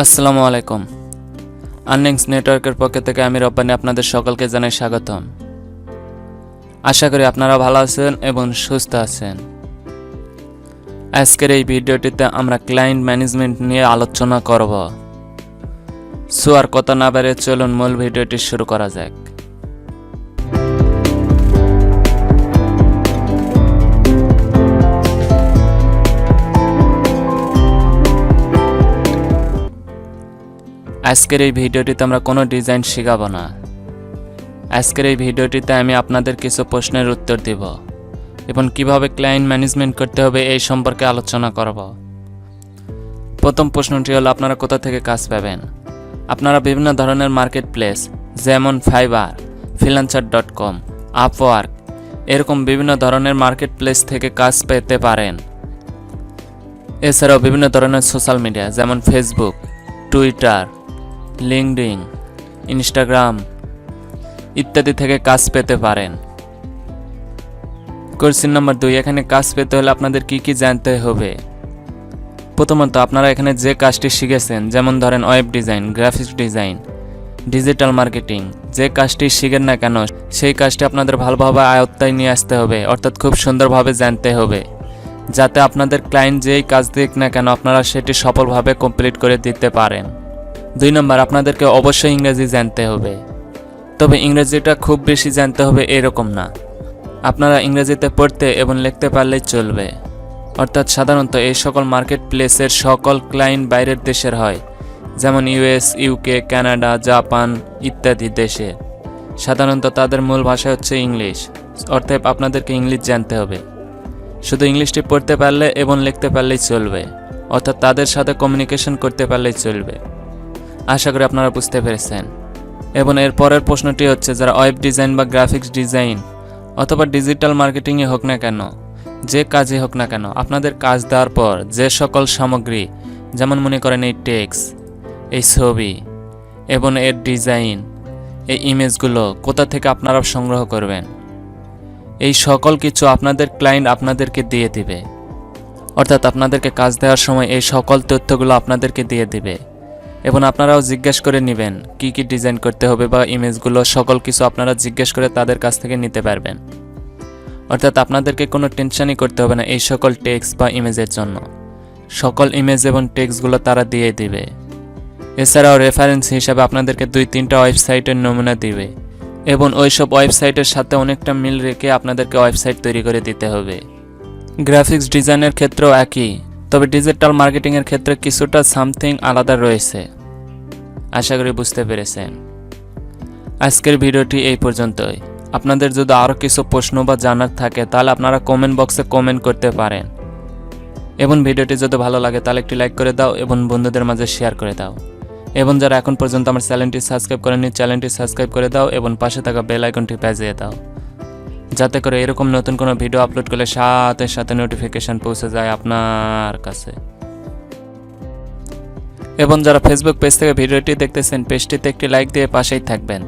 আসসালামু আলাইকুম। আর্নিংস নেটওয়ার্কের পক্ষ থেকে আমি রব্বানি আপনাদের সকলকে জানাই স্বাগতম। আশা করি আপনারা ভালো আছেন এবং সুস্থ আছেন। আজকের এই ভিডিওটিতে আমরা ক্লায়েন্ট ম্যানেজমেন্ট নিয়ে আলোচনা করব। সো আর কথা না বাড়িয়ে চলুন মূল ভিডিওটি শুরু করা যাক। আজকের এই ভিডিওটিতে আমরা কোনো ডিজাইন শেখাবো না। আজকের এই ভিডিওটিতে আমি আপনাদের কিছু প্রশ্নের উত্তর দেব এবং কিভাবে ক্লায়েন্ট ম্যানেজমেন্ট করতে হবে এই সম্পর্কে আলোচনা করব। প্রথম প্রশ্নটি হলো, আপনারা কোথা থেকে কাজ পাবেন? আপনারা বিভিন্ন ধরনের মার্কেট প্লেস যেমন ফাইবার, ফ্রিল্যান্সার.com, আপওয়ার্ক এরকম বিভিন্ন ধরনের মার্কেট প্লেস থেকে কাজ পেতে পারেন। এছাড়াও বিভিন্ন ধরনের সোশ্যাল মিডিয়া যেমন ফেসবুক, টুইটার, লিঙ্কডইন, ইনস্টাগ্রাম ইত্যাদি থেকে কাজ পেতে পারেন। কোশ্চেন নাম্বার 2, এখানে কাজ পেতে হলে আপনাদের কি জানতে হবে? প্রথমত আপনারা এখানে যে কাজটি শিখেছেন, যেমন ধরেন web design, graphics design, digital marketing, যে কাজটি শিখেন না কেন সেই কাজটি আপনাদের ভালোভাবে আয়ত্তায় নিয়ে আসতে হবে, অর্থাৎ খুব সুন্দরভাবে জানতে হবে, যাতে আপনাদের ক্লায়েন্ট যেই কাজ দিক না কেন আপনারা সেটি সফলভাবে কমপ্লিট করে দিতে পারেন। 2 নম্বর, আপনাদেরকে অবশ্যই ইংরেজি জানতে হবে, তবে ইংরেজিটা খুব বেশি জানতে হবে এরকম না। আপনারা ইংরেজিতে পড়তে এবং লিখতে পারলেই চলবে। অর্থাৎ সাধারণত এই সকল মার্কেট প্লেসের সকল ক্লায়েন্ট বাইরের দেশের হয়, যেমন ইউএস, ইউকে, কানাডা, জাপান ইত্যাদি দেশে। সাধারণত তাদের মূল ভাষা হচ্ছে ইংলিশ, অর্থাৎ আপনাদেরকে ইংলিশ জানতে হবে। শুধু ইংলিশটি পড়তে পারলে এবং লিখতে পারলেই চলবে, অর্থাৎ তাদের সাথে কমিউনিকেশন করতে পারলেই চলবে। আশা করি আপনারা বুঝতে পেরেছেন। এবং এর পরের প্রশ্নটি হচ্ছে, যারা ওয়েব ডিজাইন বা গ্রাফিক্স ডিজাইন অথবা ডিজিটাল মার্কেটিংয়ে হোক না কেন, যে কাজে হোক না কেন, আপনাদের কাজ দেওয়ার পর যে সকল সামগ্রী, যেমন মনে করেন এই টেক্সট, এই ছবি এবং এর ডিজাইন, এই ইমেজগুলো কোথা থেকে আপনারা সংগ্রহ করবেন, এই সকল কিছু আপনাদের ক্লায়েন্ট আপনাদেরকে দিয়ে দিবে। অর্থাৎ আপনাদেরকে কাজ দেওয়ার সময় এই সকল তথ্যগুলো আপনাদেরকে দিয়ে দিবে এবং আপনারাও জিজ্ঞেস করে নেবেন কি ডিজাইন করতে হবে বা ইমেজগুলো সকল কিছু আপনারা জিজ্ঞেস করে তাদের কাছ থেকে নিতে পারবেন। অর্থাৎ আপনাদেরকে কোনো টেনশনই করতে হবে না এই সকল টেক্সট বা ইমেজের জন্য। সকল ইমেজ এবং টেক্সটগুলো তারা দিয়ে দিবে। এছাড়াও রেফারেন্স হিসাবে আপনাদেরকে 2-3টা ওয়েবসাইটের নমুনা দিবে এবং ওইসব ওয়েবসাইটের সাথে অনেকটা মিল রেখে আপনাদেরকে ওয়েবসাইট তৈরি করে দিতে হবে। গ্রাফিক্স ডিজাইনের ক্ষেত্রেও একই, তবে ডিজিটাল মার্কেটিংয়ের ক্ষেত্রে কিছুটা সামথিং আলাদা রয়েছে। আশা করি বুঝতে পেরেছেন। আজকের ভিডিওটি এই পর্যন্তই। আপনাদের যদি আরও কিছু প্রশ্ন বা জানার থাকে তাহলে আপনারা কমেন্ট বক্সে কমেন্ট করতে পারেন এবং ভিডিওটি যদি ভালো লাগে তাহলে একটি লাইক করে দাও এবং বন্ধুদের মাঝে শেয়ার করে দাও। এবং যারা এখন পর্যন্ত আমার চ্যানেলটি সাবস্ক্রাইব করেননি চ্যানেলটি সাবস্ক্রাইব করে দাও এবং পাশে থাকা বেল আইকনটি বাজিয়ে দাও, যাতে করে এরকম নতুন কোনো ভিডিও আপলোড করলে সাথে সাথে নোটিফিকেশন পৌঁছে যায় আপনার কাছে। এবং যারা ফেসবুক পেজ থেকে ভিডিওটি দেখতেছেন পেজটিতে একটি লাইক দিয়ে পাশেই থাকবেন।